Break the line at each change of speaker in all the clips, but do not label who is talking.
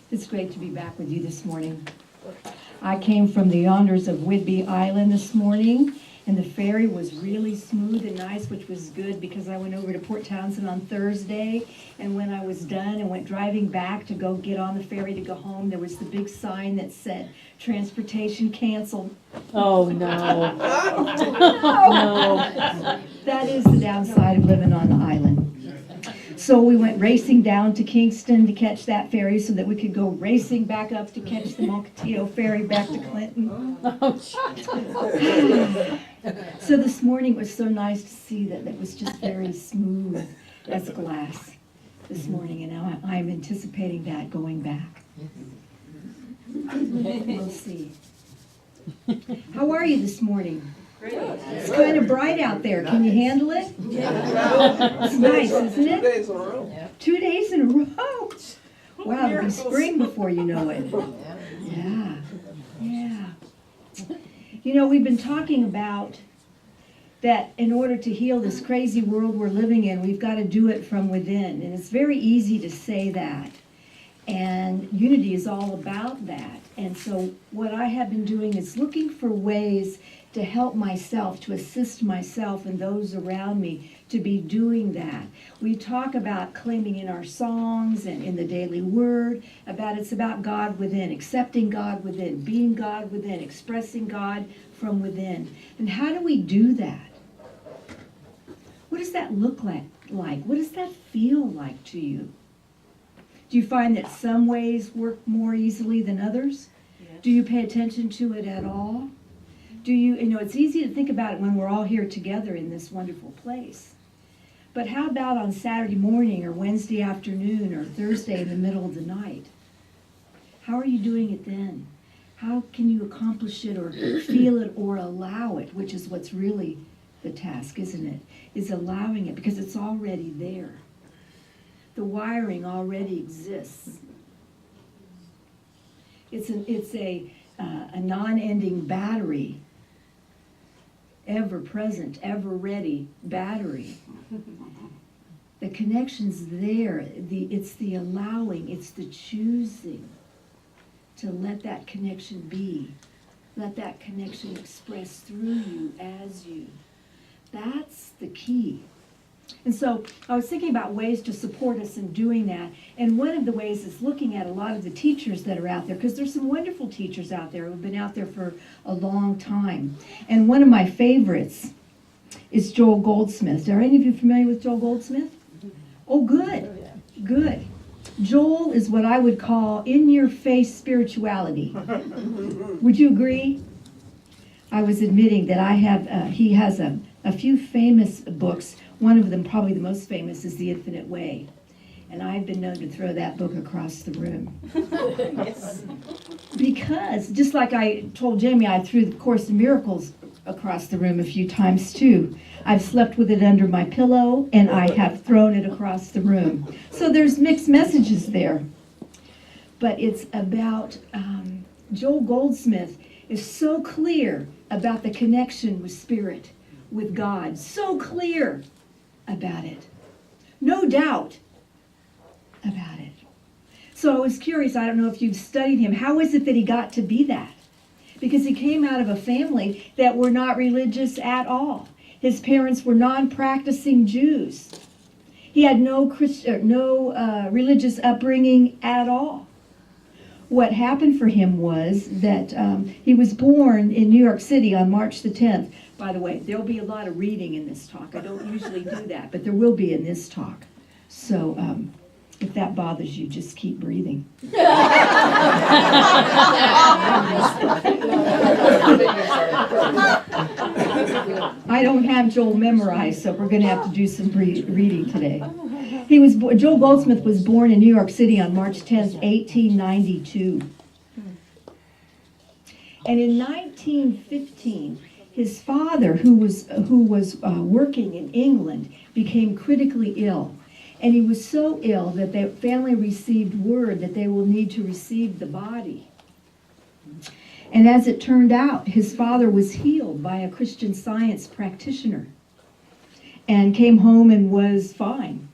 It's great to be back with you this morning. I came from the yonders of Whidbey Island this morning, and the ferry was really smooth and nice, which was good because I went over to Port Townsend on Thursday, and when I was done and went driving back to go get on the ferry to go home, there was the big sign that said, "Transportation canceled."
Oh, no.
No. That is the downside of living on the island. So we went racing down to Kingston to catch that ferry so that we could go racing back up to catch the Mukilteo ferry back to Clinton. So this morning it was so nice to see that it was just very smooth as glass this morning, and now I'm anticipating that going back. We'll see. How are you this morning? It's kind of bright out there. Can you handle it? Yeah. It's nice, isn't it?
2 days in a row.
2 days in a row. Wow, it'll be spring before you know it. Yeah. Yeah. You know, we've been talking about that in order to heal this crazy world we're living in, we've got to do it from within. And it's very easy to say that. And unity is all about that. And so what I have been doing is looking for ways to help myself, to assist myself and those around me to be doing that. We talk about claiming in our songs and in the daily word, it's about God within, accepting God within, being God within, expressing God from within. And how do we do that? What does that look like? What does that feel like to you? Do you find that some ways work more easily than others? Yes. Do you pay attention to it at all? It's easy to think about it when we're all here together in this wonderful place. But how about on Saturday morning or Wednesday afternoon or Thursday in the middle of the night? How are you doing it then? How can you accomplish it or feel it or allow it, which is what's really the task, isn't it? Is allowing it because it's already there. The wiring already exists. It's a non-ending battery, ever present, ever ready battery. The connection's there. It's the allowing, it's the choosing to let that connection be. Let that connection express through you as you. That's the key. And so I was thinking about ways to support us in doing that. And one of the ways is looking at a lot of the teachers that are out there, because there's some wonderful teachers out there who have been out there for a long time. And one of my favorites is Joel Goldsmith. Are any of you familiar with Joel Goldsmith? Oh, good. Good. Joel is what I would call in-your-face spirituality. Would you agree? I was admitting that he has a few famous books. One of them, probably the most famous, is The Infinite Way. And I've been known to throw that book across the room. Yes. Because, just like I told Jamie, I threw the Course in Miracles across the room a few times too. I've slept with it under my pillow, and I have thrown it across the room. So there's mixed messages there. But it's about, Joel Goldsmith is so clear about the connection with Spirit, with God. So clear about it. No doubt about it. So I was curious, I don't know if you've studied him, how is it that he got to be that? Because he came out of a family that were not religious at all. His parents were non-practicing Jews. He had no religious upbringing at all. What happened for him was that he was born in New York City on March the 10th. By the way, there'll be a lot of reading in this talk. I don't usually do that, but there will be in this talk. So if that bothers you, just keep breathing. I don't have Joel memorized, so we're going to have to do some reading today. Joel Goldsmith was born in New York City on March 10th, 1892. And in 1915, his father, who was working in England, became critically ill. And he was so ill that the family received word that they will need to receive the body. And as it turned out, his father was healed by a Christian Science practitioner and came home and was fine.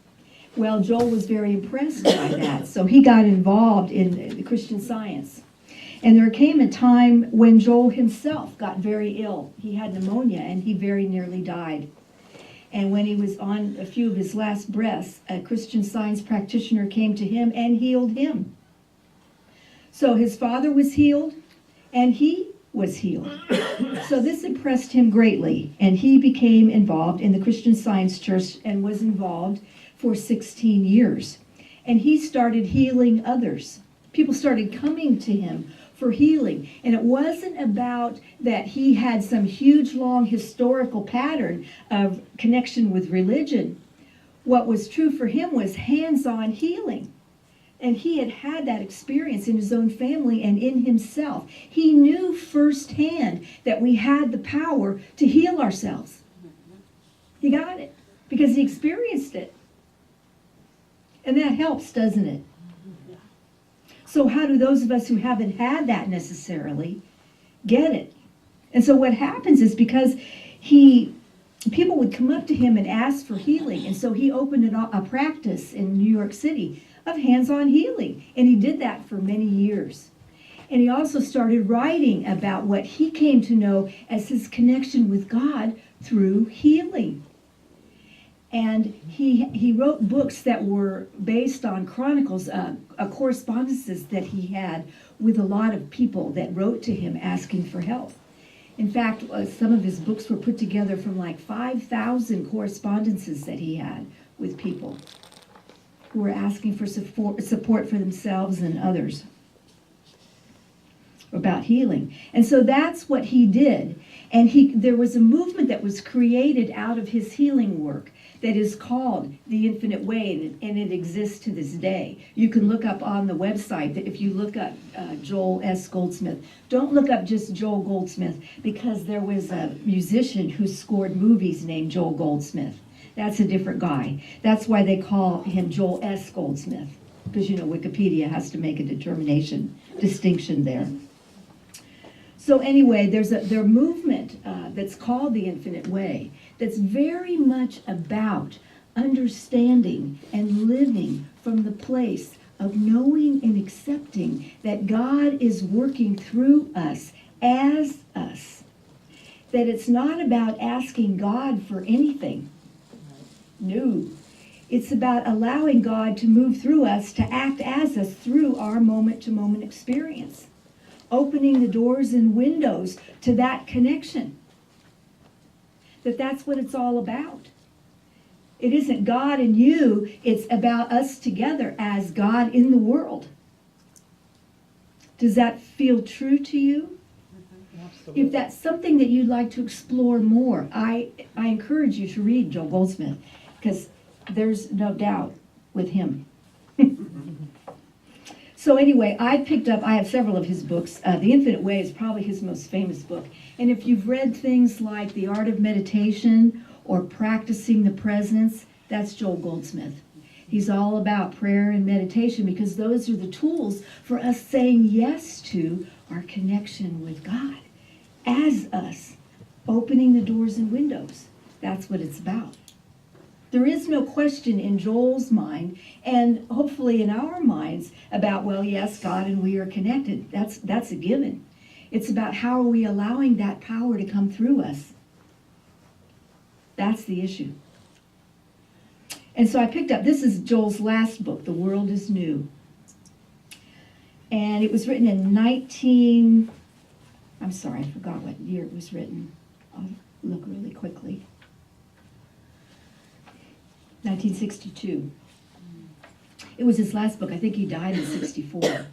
Well, Joel was very impressed by that, so he got involved in the Christian Science. And there came a time when Joel himself got very ill. He had pneumonia, and he very nearly died. And when he was on a few of his last breaths, a Christian Science practitioner came to him and healed him. So his father was healed, and he was healed. So this impressed him greatly, and he became involved in the Christian Science Church and was involved for 16 years. And he started healing others. People started coming to him for healing. And it wasn't about that he had some huge, long historical pattern of connection with religion. What was true for him was hands-on healing. And he had had that experience in his own family and in himself. He knew firsthand that we had the power to heal ourselves. He got it because he experienced it. And that helps, doesn't it? So how do those of us who haven't had that necessarily get it? And so what happens is because people would come up to him and ask for healing. And so he opened a practice in New York City of hands-on healing. And he did that for many years. And he also started writing about what he came to know as his connection with God through healing. And he wrote books that were based on chronicles, correspondences that he had with a lot of people that wrote to him asking for help. In fact, some of his books were put together from like 5,000 correspondences that he had with people who were asking for support for themselves and others about healing. And so that's what he did. And there was a movement that was created out of his healing work that is called the Infinite Way, and it exists to this day. You can look up on the website that if you look up Joel S. Goldsmith, don't look up just Joel Goldsmith, because there was a musician who scored movies named Joel Goldsmith. That's a different guy. That's why they call him Joel S. Goldsmith, because Wikipedia has to make a distinction there. So anyway, there's a movement that's called the Infinite Way that's very much about understanding and living from the place of knowing and accepting that God is working through us as us. That it's not about asking God for anything. No. It's about allowing God to move through us, to act as us through our moment-to-moment experience. Opening the doors and windows to that connection. That's what it's all about. It isn't God and you, it's about us together as God in the world. Does that feel true to you? Absolutely. If that's something that you'd like to explore more, I encourage you to read Joel Goldsmith, because there's no doubt with him. So anyway, I have several of his books. The Infinite Way is probably his most famous book. And if you've read things like The Art of Meditation or Practicing the Presence, that's Joel Goldsmith. He's all about prayer and meditation because those are the tools for us saying yes to our connection with God as us, opening the doors and windows. That's what it's about. There is no question in Joel's mind, and hopefully in our minds, about, well, yes, God and we are connected. That's a given. It's about how are we allowing that power to come through us. That's the issue. And so I picked up, this is Joel's last book, The World is New. And it was written in I forgot what year it was written. I'll look really quickly. 1962. It was his last book. I think he died in 64.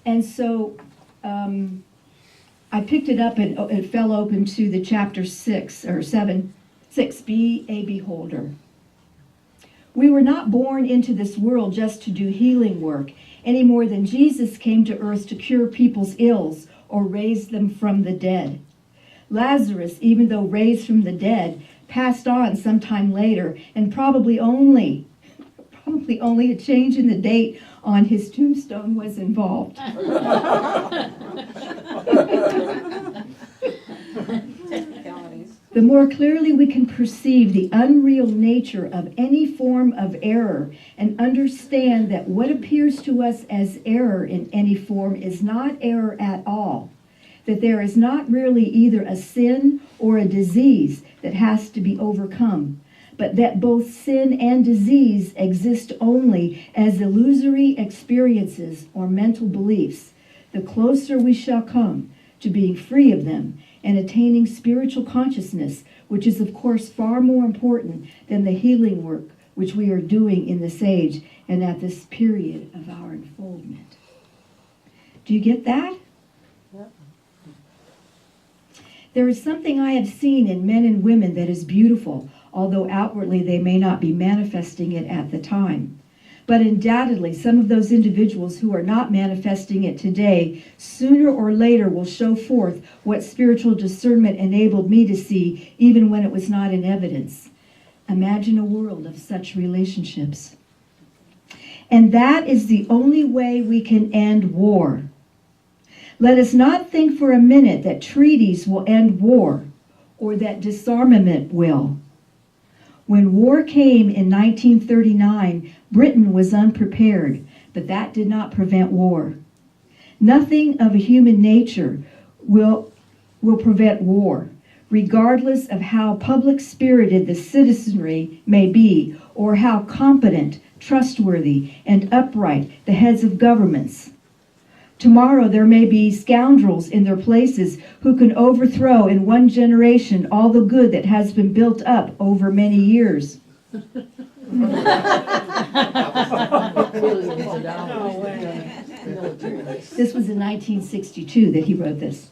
And so I picked it up and it fell open to the chapter 6, be a beholder. We were not born into this world just to do healing work, any more than Jesus came to earth to cure people's ills or raise them from the dead. Lazarus, even though raised from the dead, passed on sometime later, and probably only a change in the date on his tombstone was involved. the more clearly we can perceive the unreal nature of any form of error and understand that what appears to us as error in any form is not error at all, that there is not really either a sin or a disease that has to be overcome, but that both sin and disease exist only as illusory experiences or mental beliefs, the closer we shall come to being free of them and attaining spiritual consciousness, which is of course far more important than the healing work which we are doing in this age and at this period of our unfoldment. Do you get that? Yeah. There is something I have seen in men and women that is beautiful, although outwardly they may not be manifesting it at the time. But undoubtedly, some of those individuals who are not manifesting it today, sooner or later will show forth what spiritual discernment enabled me to see, even when it was not in evidence. Imagine a world of such relationships. And that is the only way we can end war. Let us not think for a minute that treaties will end war, or that disarmament will. When war came in 1939, Britain was unprepared, but that did not prevent war. Nothing of a human nature will prevent war, regardless of how public-spirited the citizenry may be, or how competent, trustworthy, and upright the heads of governments. Tomorrow there may be scoundrels in their places who can overthrow in one generation all the good that has been built up over many years. This was in 1962 that he wrote this.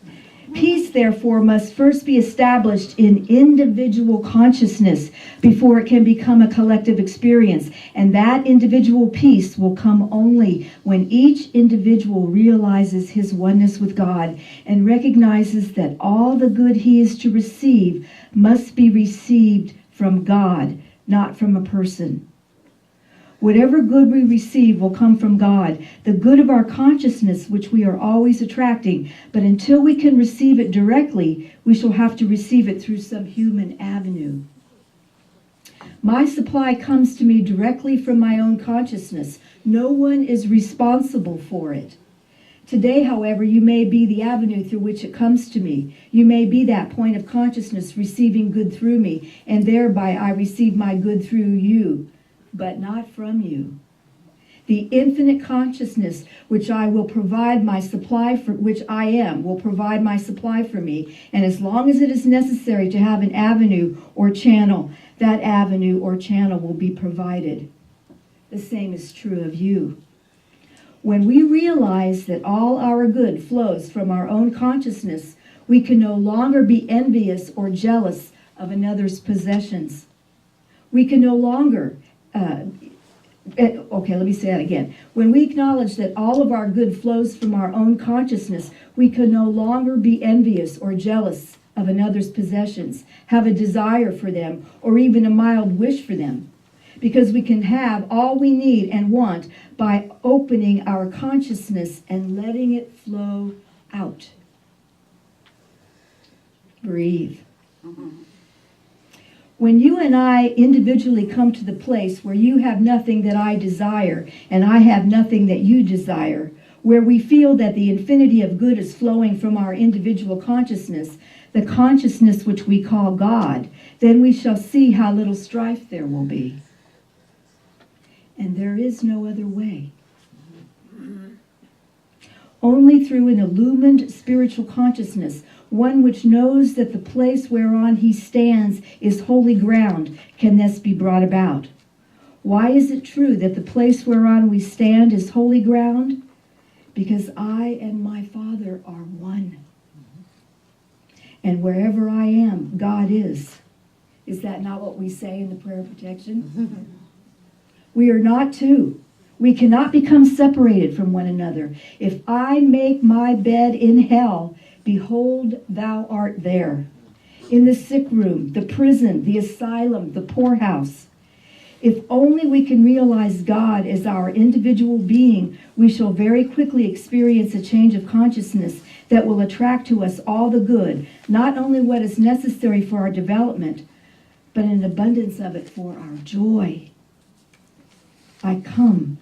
Peace, therefore, must first be established in individual consciousness before it can become a collective experience. And that individual peace will come only when each individual realizes his oneness with God and recognizes that all the good he is to receive must be received from God, not from a person. Whatever good we receive will come from God, the good of our consciousness, which we are always attracting. But until we can receive it directly, we shall have to receive it through some human avenue. My supply comes to me directly from my own consciousness. No one is responsible for it. Today, however, you may be the avenue through which it comes to me. You may be that point of consciousness receiving good through me, and thereby I receive my good through you, but not from you. The infinite consciousness which I will provide my supply for, which I am, will provide my supply for me. And as long as it is necessary to have an avenue or channel, that avenue or channel will be provided. The same is true of you. When we realize that all our good flows from our own consciousness, we can no longer be envious or jealous of another's possessions. We can no longer let me say that again. When we acknowledge that all of our good flows from our own consciousness, we can no longer be envious or jealous of another's possessions, have a desire for them, or even a mild wish for them, because we can have all we need and want by opening our consciousness and letting it flow out. Breathe. When you and I individually come to the place where you have nothing that I desire and I have nothing that you desire, where we feel that the infinity of good is flowing from our individual consciousness, the consciousness which we call God, then we shall see how little strife there will be. And there is no other way. Only through an illumined spiritual consciousness, one which knows that the place whereon he stands is holy ground, can this be brought about. Why is it true that the place whereon we stand is holy ground? Because I and my Father are one. And wherever I am, God is. Is that not what we say in the prayer of protection? We are not two. We cannot become separated from one another. If I make my bed in hell, behold, thou art there. In the sick room, the prison, the asylum, the poorhouse. If only we can realize God as our individual being, we shall very quickly experience a change of consciousness that will attract to us all the good, not only what is necessary for our development, but an abundance of it for our joy. I come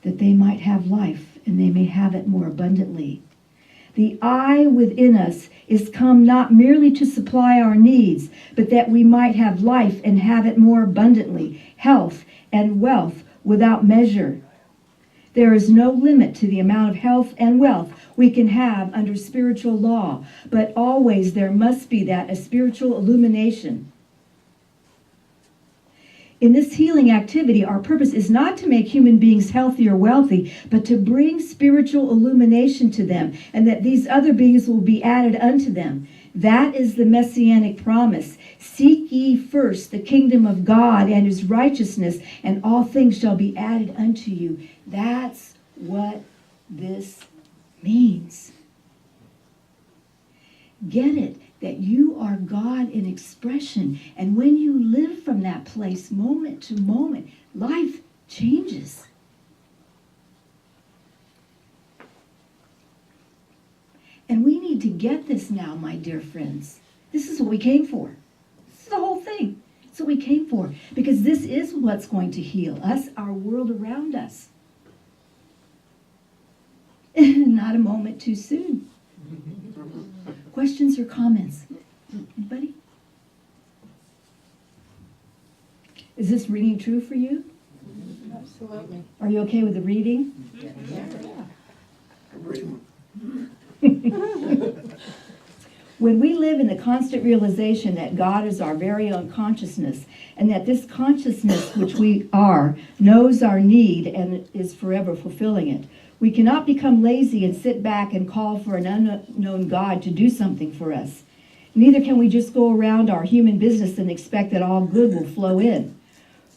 that they might have life, and they may have it more abundantly. The I within us is come not merely to supply our needs, but that we might have life and have it more abundantly, health and wealth without measure. There is no limit to the amount of health and wealth we can have under spiritual law, but always there must be that a spiritual illumination. In this healing activity, our purpose is not to make human beings healthy or wealthy, but to bring spiritual illumination to them, and that these other beings will be added unto them. That is the messianic promise. Seek ye first the kingdom of God and his righteousness, and all things shall be added unto you. That's what this means. Get it? That you are God in expression. And when you live from that place moment to moment, life changes. And we need to get this now, my dear friends. This is what we came for. This is the whole thing. It's what we came for. Because this is what's going to heal us, our world around us. Not a moment too soon. Questions or comments? Anybody? Is this ringing true for you?
Absolutely.
Are you okay with the reading? When we live in the constant realization that God is our very own consciousness, and that this consciousness which we are knows our need and is forever fulfilling it, we cannot become lazy and sit back and call for an unknown God to do something for us. Neither can we just go around our human business and expect that all good will flow in.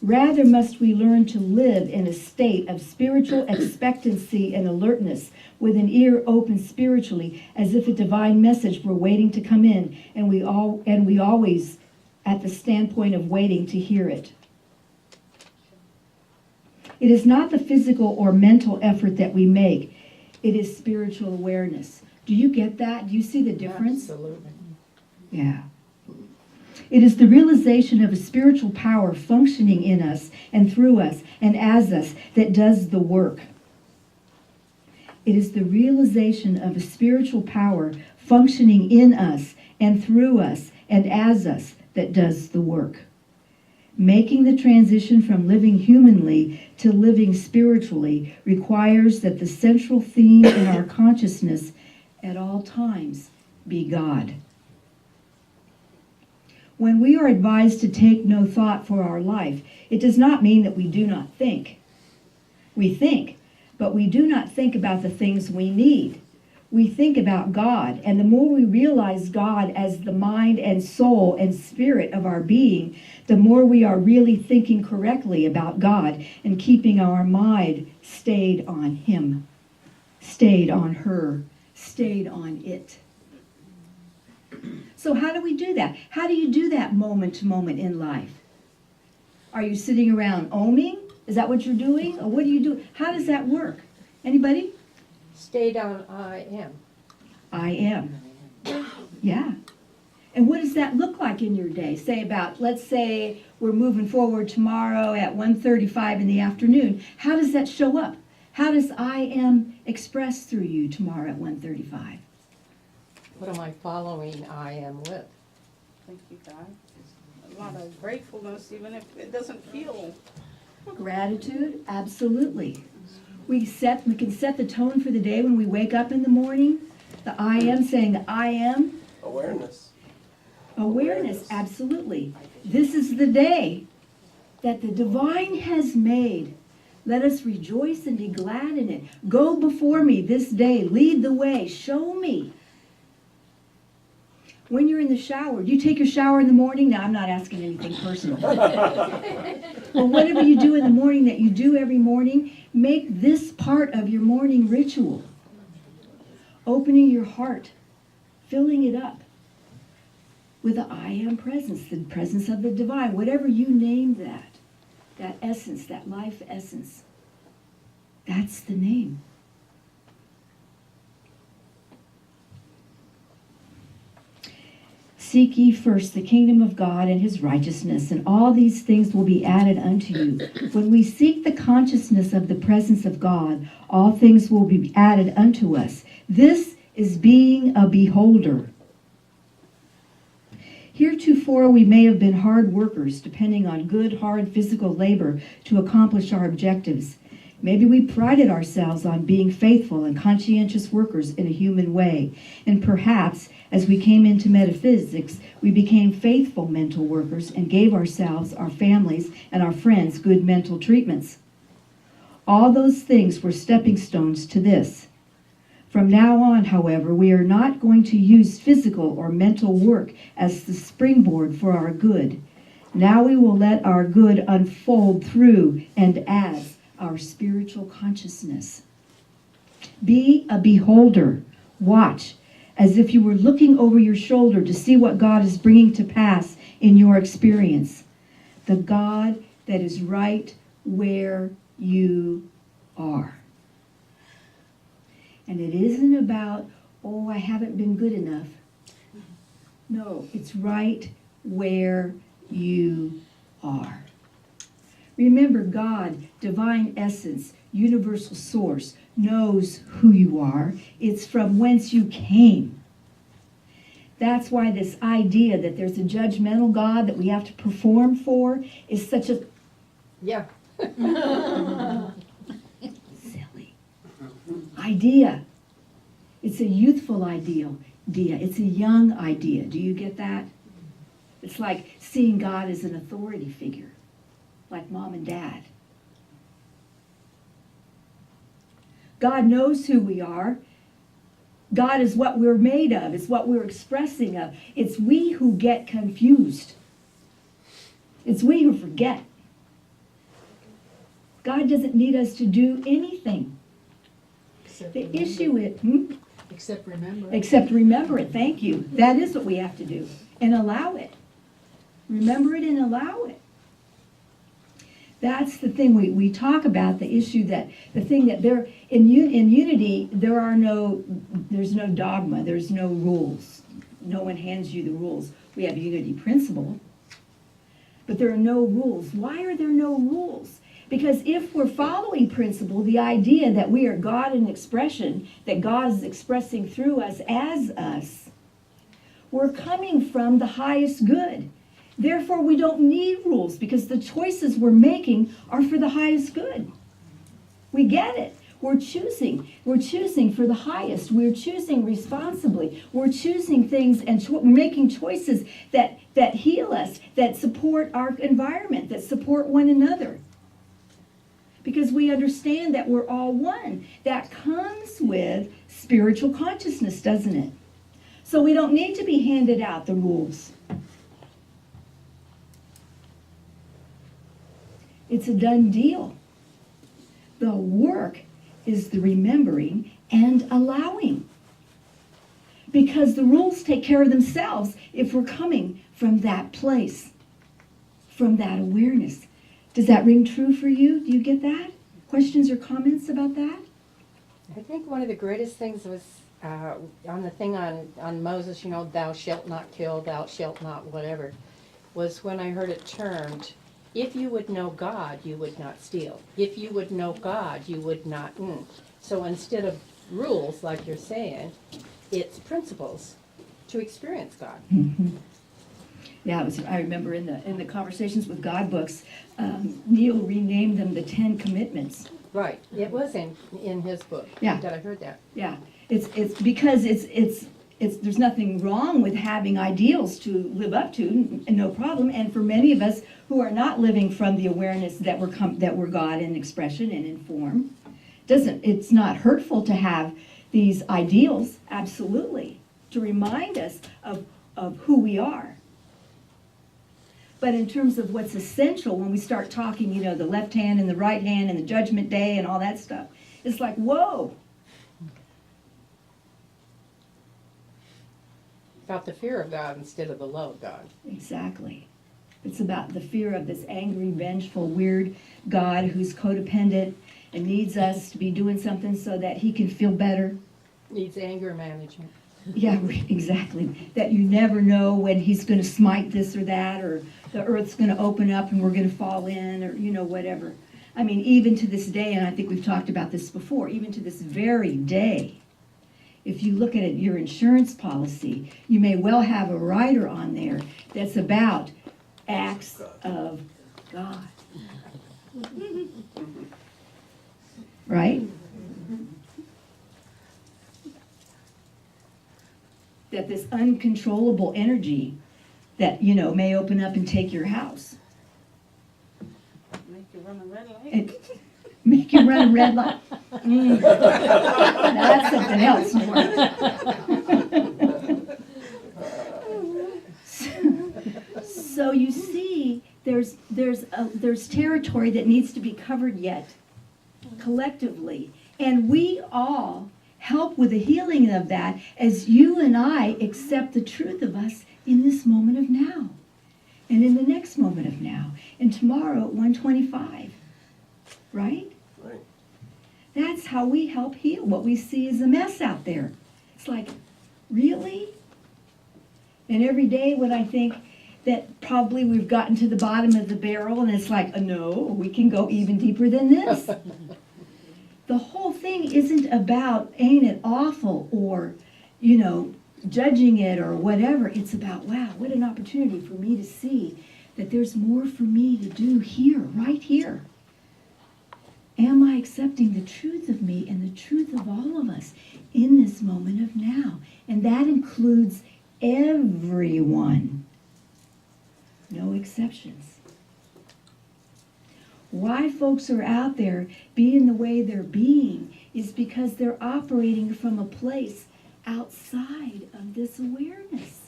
Rather must we learn to live in a state of spiritual expectancy and alertness, with an ear open spiritually, as if a divine message were waiting to come in, and we always at the standpoint of waiting to hear it. It is not the physical or mental effort that we make. It is spiritual awareness. Do you get that? Do you see the difference?
Absolutely.
Yeah. It is the realization of a spiritual power functioning in us and through us and as us that does the work. It is the realization of a spiritual power functioning in us and through us and as us that does the work. Making the transition from living humanly to living spiritually requires that the central theme in our consciousness at all times be God. When we are advised to take no thought for our life, it does not mean that we do not think. We think, but we do not think about the things we need. We think about God, and the more we realize God as the mind and soul and spirit of our being, the more we are really thinking correctly about God and keeping our mind stayed on Him, stayed on her, stayed on it. So how do we do that? How do you do that moment to moment in life? Are you sitting around oming? Is that what you're doing? Or what do you do? How does that work? Anybody?
Stayed on I am.
I am. Yeah. And what does that look like in your day? Let's say we're moving forward tomorrow at 1:35 in the afternoon. How does that show up? How does I am expressed through you tomorrow at 1:35?
What am I following I am with?
Thank you, God. A lot of gratefulness, even if it doesn't feel.
Gratitude, absolutely. We can set the tone for the day when we wake up in the morning. The I am, saying the I am. Awareness, absolutely. This is the day that the divine has made. Let us rejoice and be glad in it. Go before me this day. Lead the way. Show me. When you're in the shower, do you take your shower in the morning? Now, I'm not asking anything personal. Well, whatever you do in the morning that you do every morning, make this part of your morning ritual. Opening your heart, filling it up with the I am presence, the presence of the divine, whatever you name that. that essence, that life essence. That's the name. Seek ye first the kingdom of God and his righteousness, and all these things will be added unto you. When we seek the consciousness of the presence of God, all things will be added unto us. This is being a beholder. Heretofore we may have been hard workers, depending on good, hard physical labor to accomplish our objectives. Maybe we prided ourselves on being faithful and conscientious workers in a human way. And perhaps, as we came into metaphysics, we became faithful mental workers and gave ourselves, our families, and our friends good mental treatments. All those things were stepping stones to this. From now on, however, we are not going to use physical or mental work as the springboard for our good. Now we will let our good unfold through and as our spiritual consciousness. Be a beholder. Watch as if you were looking over your shoulder to see what God is bringing to pass in your experience. The God that is right where you are. And it isn't about, oh, I haven't been good enough. No, it's right where you are. Remember, God, divine essence, universal source, knows who you are. It's from whence you came. That's why this idea that there's a judgmental God that we have to perform for is such a silly idea. It's a youthful idea. It's a young idea. Do you get that? It's like seeing God as an authority figure, like mom and dad. God knows who we are. God is what we're made of. It's what we're expressing of. It's we who get confused. It's we who forget. God doesn't need us to do anything. The issue is,
Except remember.
except remember it. Thank you. That is what we have to do. And allow it. Remember it and allow it. That's the thing we talk about, the issue that, the thing that there, in unity, there's no dogma, there's no rules. No one hands you the rules. We have unity principle, but there are no rules. Why are there no rules? Because if we're following principle, the idea that we are God in expression, that God is expressing through us as us, we're coming from the highest good. Therefore, we don't need rules because the choices we're making are for the highest good. We get it. We're choosing. We're choosing for the highest. We're choosing responsibly. We're choosing things and we're making choices that heal us, that support our environment, that support one another. Because we understand that we're all one. That comes with spiritual consciousness, doesn't it? So we don't need to be handed out the rules. It's a done deal. The work is the remembering and allowing. Because the rules take care of themselves if we're coming from that place, from that awareness. Does that ring true for you? Do you get that? Questions or comments about that?
I think one of the greatest things was on the thing on Moses, thou shalt not kill, thou shalt not whatever, was when I heard it termed, if you would know God, you would not steal. If you would know God, you would not. So instead of rules, like you're saying, it's principles to experience God.
Mm-hmm. Yeah, I remember in the Conversations with God books, Neil renamed them the 10 Commitments.
Right. It was in his book.
Yeah.
That I heard that.
Yeah. It's because it's there's nothing wrong with having ideals to live up to, and no problem. And for many of us who are not living from the awareness that we're God in expression and in form, it's not hurtful to have these ideals, absolutely, to remind us of who we are. But in terms of what's essential, when we start talking, the left hand and the right hand and the judgment day and all that stuff, it's like, whoa.
About the fear of God instead of the love of God.
Exactly. It's about the fear of this angry, vengeful, weird God who's codependent and needs us to be doing something so that he can feel better.
Needs anger management.
Yeah, exactly. That you never know when he's going to smite this or that, or the earth's going to open up and we're going to fall in, or, whatever. I mean, even to this day, and I think we've talked about this before, even to this very day, if you look at it, your insurance policy, you may well have a rider on there that's about acts of God. Right? That this uncontrollable energy that, may open up and take your house.
Make you run a red light.
And make you run a red light. That's something else, more. So you see, there's territory that needs to be covered yet, collectively. And we all help with the healing of that as you and I accept the truth of us in this moment of now, and in the next moment of now, and tomorrow at 1:25, right?
Right.
That's how we help heal what we see as a mess out there. It's like, really? And every day when I think that probably we've gotten to the bottom of the barrel, and it's like, no, we can go even deeper than this. The whole thing isn't about, ain't it awful, or, judging it or whatever. It's about, wow, what an opportunity for me to see that there's more for me to do here, right here. Am I accepting the truth of me and the truth of all of us in this moment of now? And that includes everyone. No exceptions. Why folks are out there being the way they're being is because they're operating from a place outside of this awareness.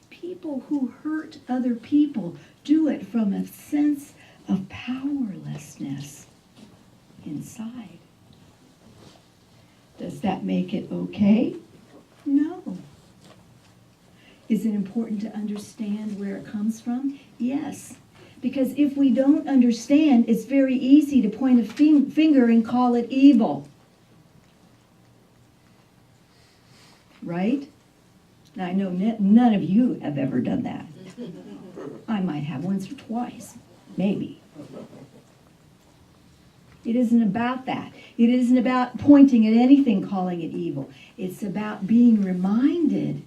People who hurt other people do it from a sense of powerlessness inside. Does that make it okay? No. Is it important to understand where it comes from? Yes. Because if we don't understand, it's very easy to point a finger and call it evil. Right? Now, I know none of you have ever done that. I might have once or twice, maybe. It isn't about that. It isn't about pointing at anything, calling it evil. It's about being reminded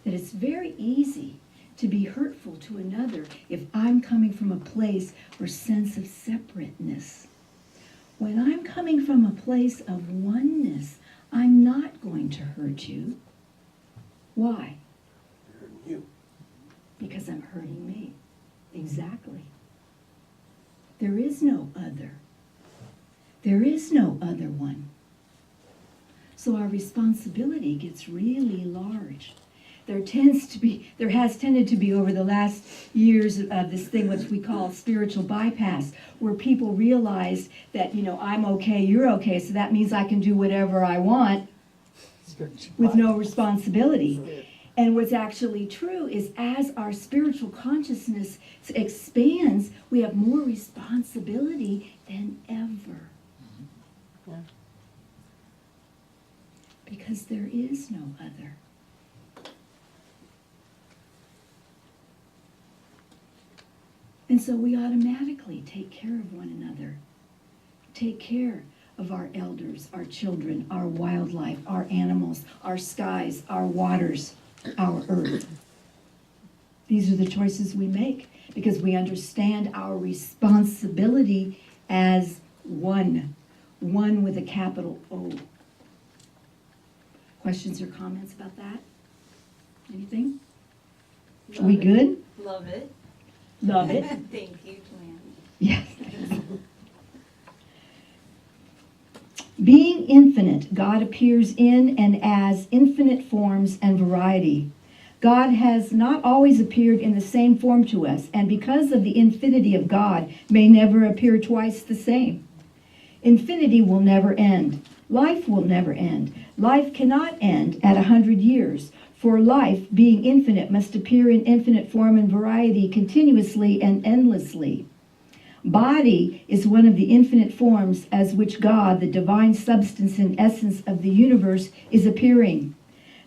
that it's very easy to be hurtful to another if I'm coming from a place or sense of separateness. When I'm coming from a place of oneness, I'm not going to hurt you. Why?
Hurting you.
Because I'm hurting me. Exactly. There is no other. There is no other one. So our responsibility gets really large. There has tended to be over the last years of this thing which we call spiritual bypass, where people realize that, I'm okay, you're okay, so that means I can do whatever I want with no responsibility. And what's actually true is as our spiritual consciousness expands, we have more responsibility than ever.
Yeah.
Because there is no other. And so we automatically take care of one another. Take care of our elders, our children, our wildlife, our animals, our skies, our waters, our earth. These are the choices we make because we understand our responsibility as one with a capital O. Questions or comments about that? Anything? Are we good?
Love it.
Love it.
Thank you, Joanna.
Yes. Being infinite, God appears in and as infinite forms and variety. God has not always appeared in the same form to us, and because of the infinity of God, may never appear twice the same. Infinity will never end. Life will never end. Life cannot end at 100 years, For life, being infinite, must appear in infinite form and variety continuously and endlessly. Body is one of the infinite forms as which God, the divine substance and essence of the universe, is appearing.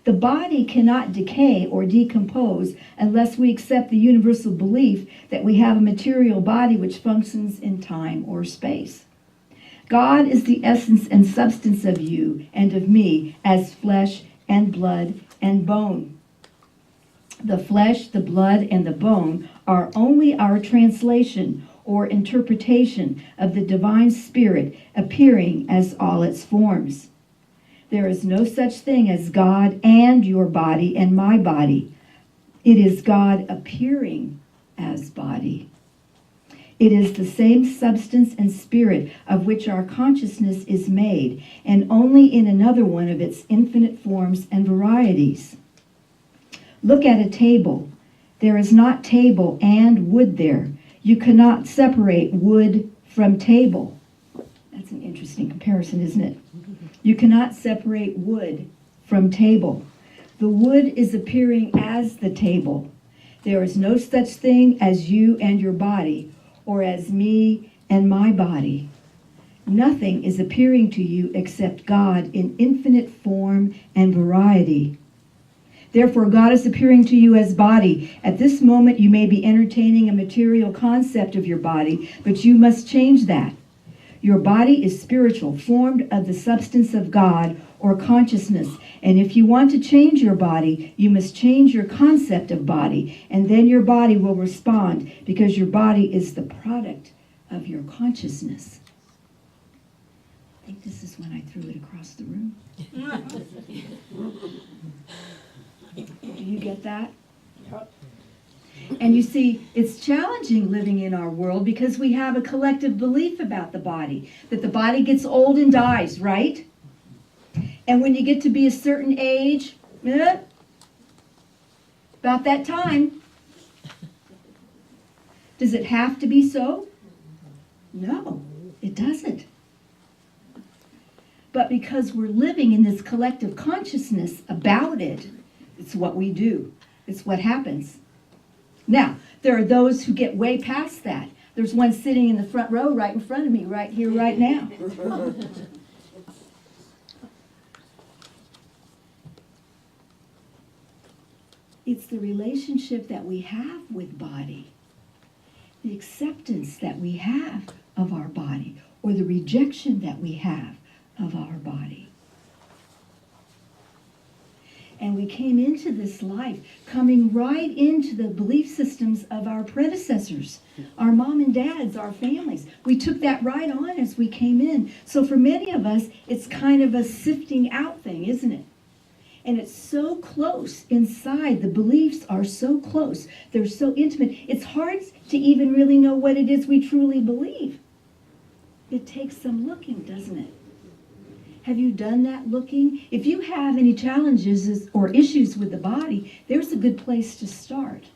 The body cannot decay or decompose unless we accept the universal belief that we have a material body which functions in time or space. God is the essence and substance of you and of me as flesh and blood and bone. The flesh, the blood, and the bone are only our translation or interpretation of the divine spirit appearing as all its forms. There is no such thing as God and your body and my body. It is God appearing as body. It is the same substance and spirit of which our consciousness is made, and only in another one of its infinite forms and varieties. Look at a table. There is not table and wood there. You cannot separate wood from table. That's an interesting comparison, isn't it? You cannot separate wood from table. The wood is appearing as the table. There is no such thing as you and your body, or as me and my body. Nothing is appearing to you except God in infinite form and variety. Therefore, God is appearing to you as body. At this moment, you may be entertaining a material concept of your body, but you must change that. Your body is spiritual, formed of the substance of God or consciousness. And if you want to change your body, you must change your concept of body. And then your body will respond, because your body is the product of your consciousness. I think this is when I threw it across the room. Do you get that?
Yep.
And you see, it's challenging living in our world because we have a collective belief about the body, that the body gets old and dies, right? And when you get to be a certain age, about that time, does it have to be so? No, it doesn't. But because we're living in this collective consciousness about it, it's what we do. It's what happens. Now, there are those who get way past that. There's one sitting in the front row right in front of me, right here, right now. It's the relationship that we have with body, the acceptance that we have of our body, or the rejection that we have of our body. And we came into this life coming right into the belief systems of our predecessors, our mom and dads, our families. We took that right on as we came in. So for many of us, it's kind of a sifting out thing, isn't it? And it's so close inside. The beliefs are so close. They're so intimate. It's hard to even really know what it is we truly believe. It takes some looking, doesn't it? Have you done that looking? If you have any challenges or issues with the body, there's a good place to start.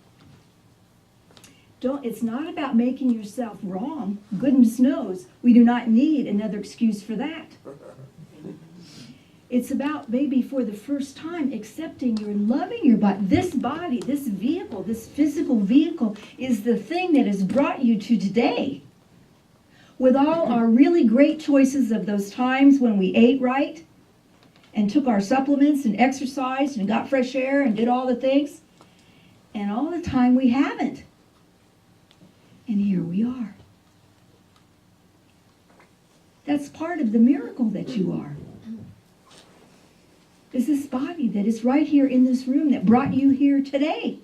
It's not about making yourself wrong. Goodness knows we do not need another excuse for that. It's about maybe for the first time accepting you're loving your body. This body, this vehicle, this physical vehicle is the thing that has brought you to today. With all our really great choices of those times when we ate right and took our supplements and exercised and got fresh air and did all the things, and all the time we haven't. And here we are. That's part of the miracle that you are. Is this body that is right here in this room that brought you here today.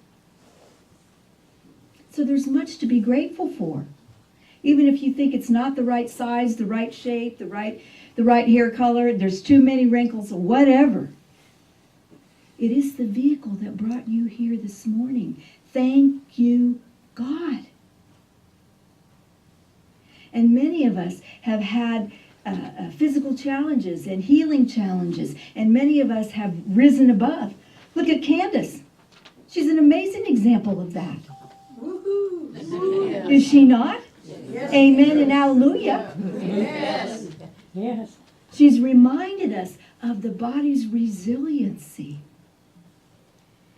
So there's much to be grateful for. Even if you think it's not the right size, the right shape, the right hair color, there's too many wrinkles, or whatever. It is the vehicle that brought you here this morning. Thank you, God. And many of us have had physical challenges and healing challenges, and many of us have risen above. Look at Candace. She's an amazing example of that. Woohoo! Is she not? Yes. Amen and hallelujah.
Yes. Yes.
She's reminded us of the body's resiliency.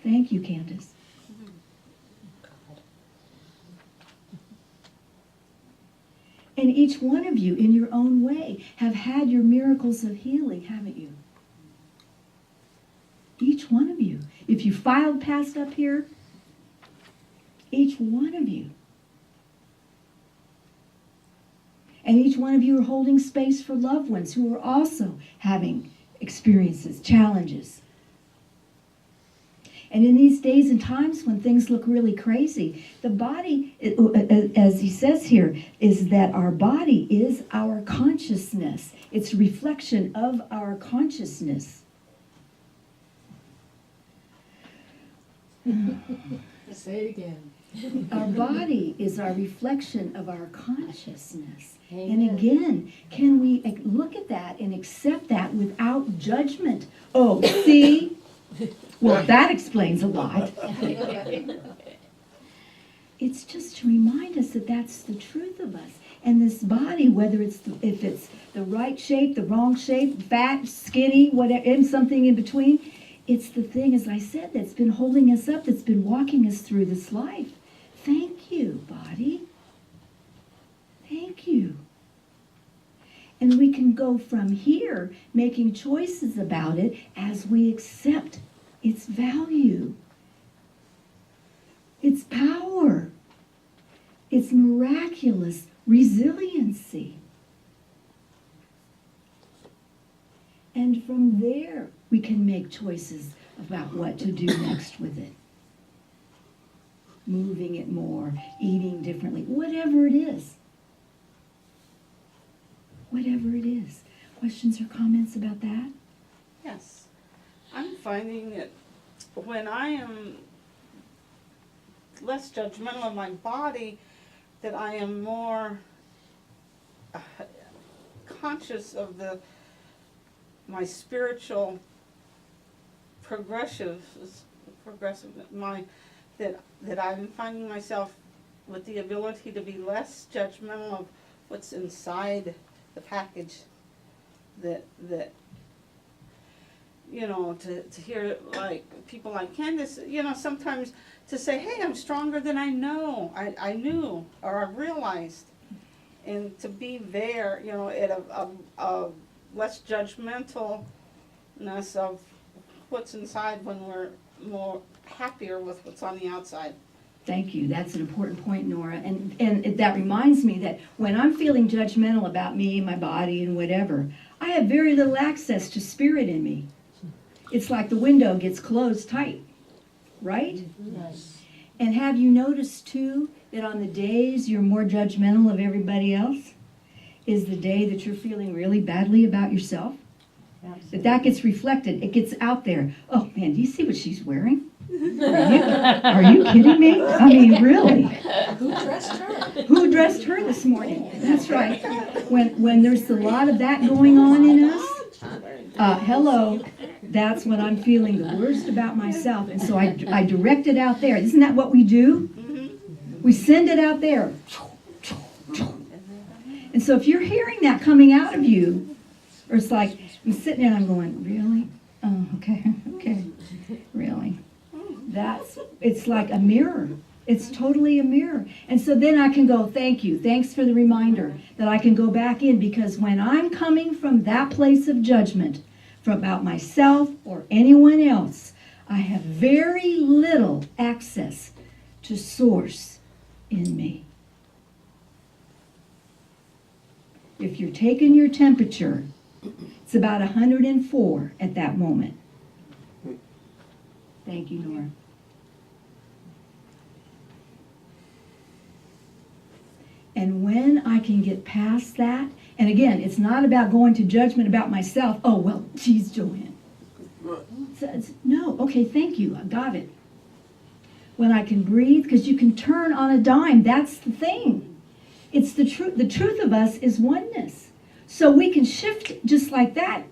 Thank you, Candace. And each one of you, in your own way, have had your miracles of healing, haven't you? Each one of you. If you filed past up here, each one of you. And each one of you are holding space for loved ones who are also having experiences, challenges. And in these days and times when things look really crazy, the body, as he says here, is that our body is our consciousness. It's a reflection of our consciousness.
Say it again.
Our body is our reflection of our consciousness.
Amen.
And again, can we look at that and accept that without judgment? Oh, see? Well, that explains a lot. It's just to remind us that that's the truth of us. And this body, whether if it's the right shape, the wrong shape, fat, skinny, whatever, and something in between, it's the thing, as I said, that's been holding us up, that's been walking us through this life. Thank you, body. Thank you. And we can go from here making choices about it as we accept its value, its power, its miraculous resiliency. And from there, we can make choices about what to do next with it. Moving it more, eating differently, whatever it is. Whatever it is. Questions or comments about that?
Yes. I'm finding that when I am less judgmental of my body, that I am more conscious of my spiritual progressive mind, that I'm finding myself with the ability to be less judgmental of what's inside the package, that you know, to hear like people like Candace, you know, sometimes to say, hey, I'm stronger than I know, I knew, or I realized, and to be there, you know, at a less judgmentalness of what's inside when we're more happier with what's on the outside.
Thank you. That's an important point, Nora. And that reminds me that when I'm feeling judgmental about me, my body, and whatever, I have very little access to spirit in me. It's like the window gets closed tight, right?
Yes.
And have you noticed, too, that on the days you're more judgmental of everybody else is the day that you're feeling really badly about yourself? That gets reflected. It gets out there. Oh, man, do you see what she's wearing? Are you kidding me? I mean, really?
Who dressed her?
Who dressed her this morning? That's right. When there's a lot of that going on in us, hello, that's when I'm feeling the worst about myself. And so I direct it out there. Isn't that what we do? We send it out there. And so if you're hearing that coming out of you, or it's like, I'm sitting there and I'm going, really? Oh, okay, really? It's like a mirror. It's totally a mirror. And so then I can go, thank you. Thanks for the reminder that I can go back in, because when I'm coming from that place of judgment about myself or anyone else, I have very little access to source in me. If you're taking your temperature, it's about 104 at that moment. Thank you, Nora. And when I can get past that, and again, it's not about going to judgment about myself. Oh, well, geez, Joanne. No, okay, thank you, I got it. When I can breathe, because you can turn on a dime, that's the thing. It's the truth. The truth of us is oneness. So we can shift just like that.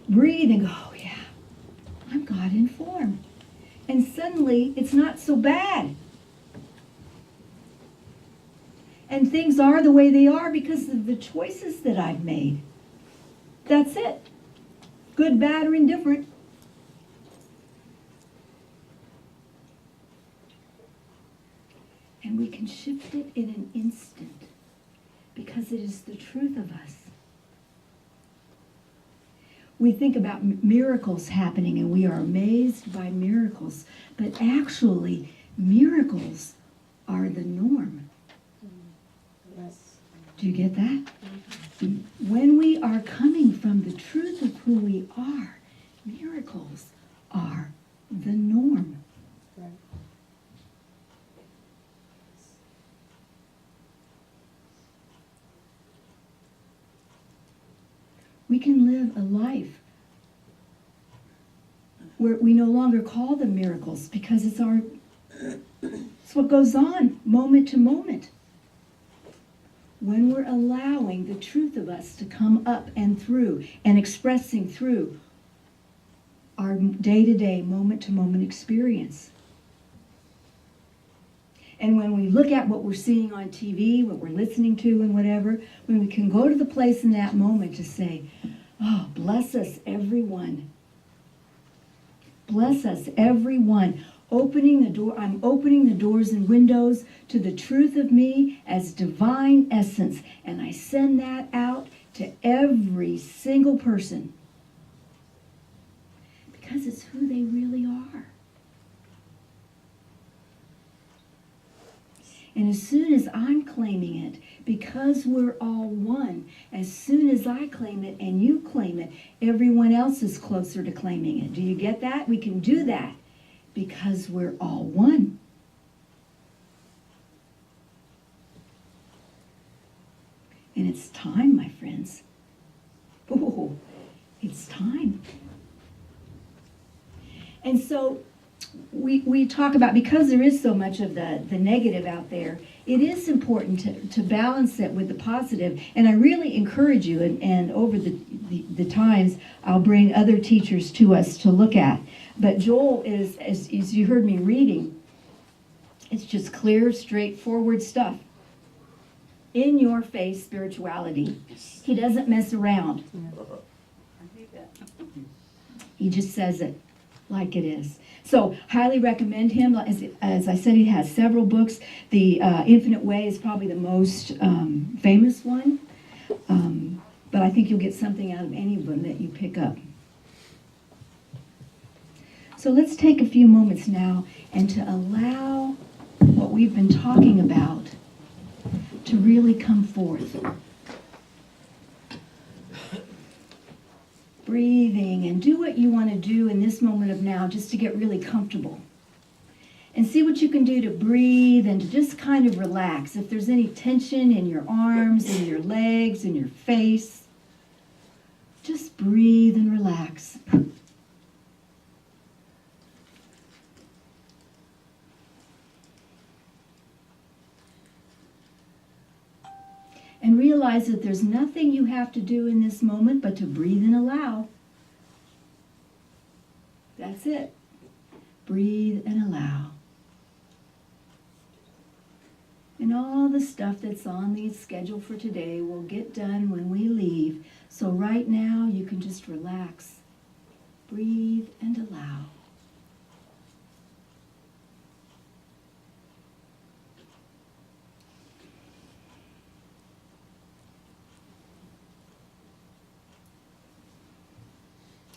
Breathe and go, oh yeah, I'm God in form. And suddenly, it's not so bad. And things are the way they are because of the choices that I've made. That's it. Good, bad, or indifferent. And we can shift it in an instant because it is the truth of us. We think about miracles happening and we are amazed by miracles, but actually miracles are the norm.
Yes.
Do you get that? When we are coming from the truth of who we are, miracles are the norm.
Right.
We can live a life where we no longer call them miracles because it's what goes on moment to moment. When we're allowing the truth of us to come up and through and expressing through our day-to-day, moment-to-moment experience. And when we look at what we're seeing on TV, what we're listening to and whatever, when we can go to the place in that moment to say, oh, bless us everyone. Bless us everyone. Opening the door, I'm opening the doors and windows to the truth of me as divine essence. And I send that out to every single person. Because it's who they really are. And as soon as I'm claiming it, because we're all one, as soon as I claim it and you claim it, everyone else is closer to claiming it. Do you get that? We can do that because we're all one. And it's time, my friends. Oh, it's time. And so we talk about, because there is so much of the negative out there, it is important to balance it with the positive. And I really encourage you, and over the times, I'll bring other teachers to us to look at. But Joel is, as you heard me reading, it's just clear, straightforward stuff. In your face spirituality. He doesn't mess around. He just says it like it is. So, highly recommend him. As I said, he has several books. The Infinite Way is probably the most famous one. But I think you'll get something out of any of them that you pick up. So let's take a few moments now and to allow what we've been talking about to really come forth. Breathing, and do what you want to do in this moment of now just to get really comfortable. And see what you can do to breathe and to just kind of relax. If there's any tension in your arms, in your legs, in your face, just breathe and relax. And realize that there's nothing you have to do in this moment but to breathe and allow. That's it. Breathe and allow. And all the stuff that's on the schedule for today will get done when we leave. So right now you can just relax. Breathe and allow.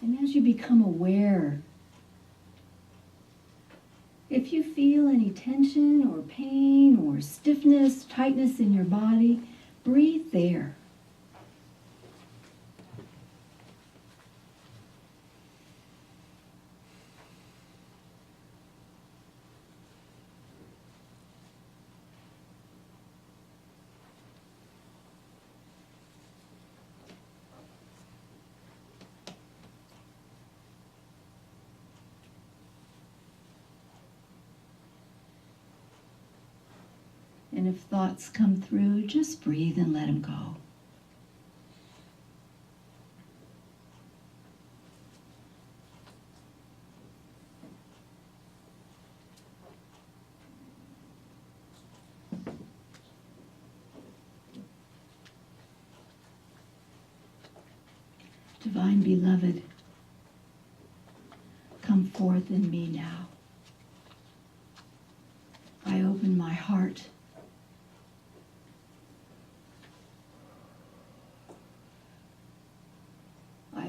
And as you become aware, if you feel any tension or pain or stiffness, tightness in your body, breathe there. And if thoughts come through, just breathe and let them go. Divine Beloved, come forth in me now. I open my heart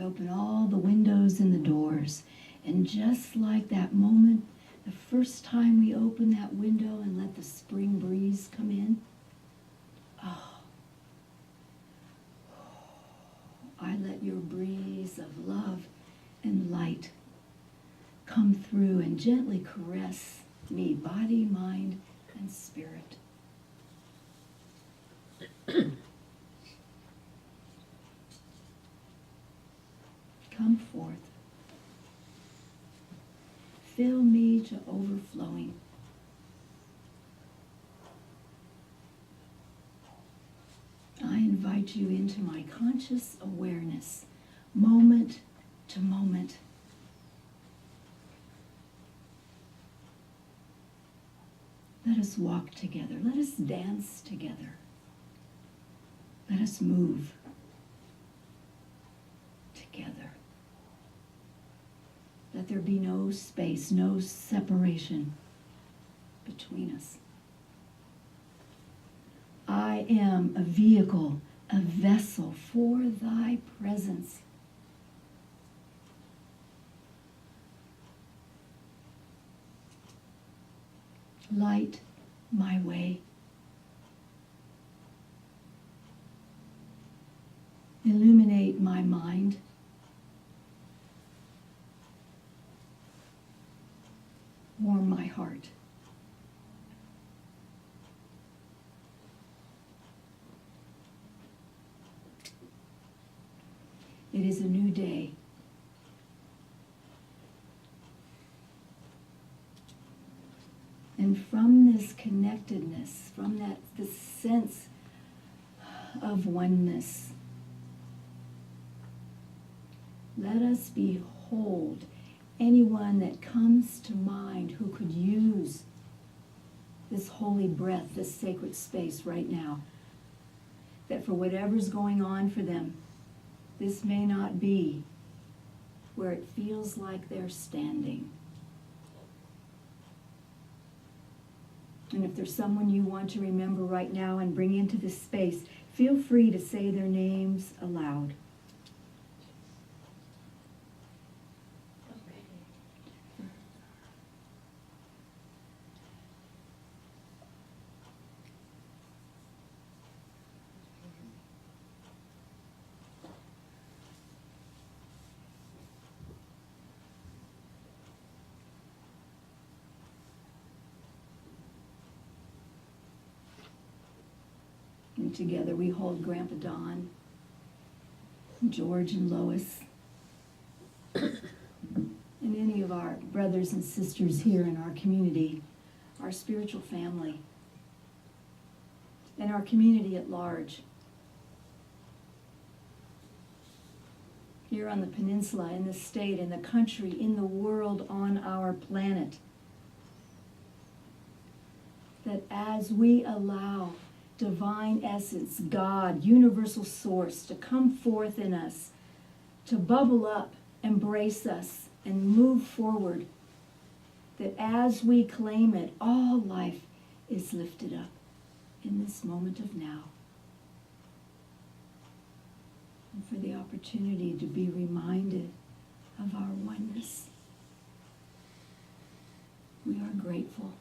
open all the windows and the doors. And just like that moment, the first time we open that window and let the spring breeze come in, oh, I let your breeze of love and light come through and gently caress me, body, mind, and spirit. Come forth. Fill me to overflowing. I invite you into my conscious awareness, moment to moment. Let us walk together. Let us dance together. Let us move together. Let there be no space, no separation between us. I am a vehicle, a vessel for thy presence. Light my way. Illuminate my mind. Warm my heart. It is a new day. And from this connectedness, from this sense of oneness, let us behold anyone that comes to mind who could use this holy breath, this sacred space right now. That for whatever's going on for them, this may not be where it feels like they're standing. And if there's someone you want to remember right now and bring into this space, feel free to say their names aloud. And together we hold Grandpa Don, George and Lois, and any of our brothers and sisters here in our community, our spiritual family, and our community at large. Here on the peninsula, in the state, in the country, in the world, on our planet. That as we allow divine essence, God, universal source, to come forth in us, to bubble up, embrace us, and move forward, that as we claim it, all life is lifted up in this moment of now. And for the opportunity to be reminded of our oneness. We are grateful.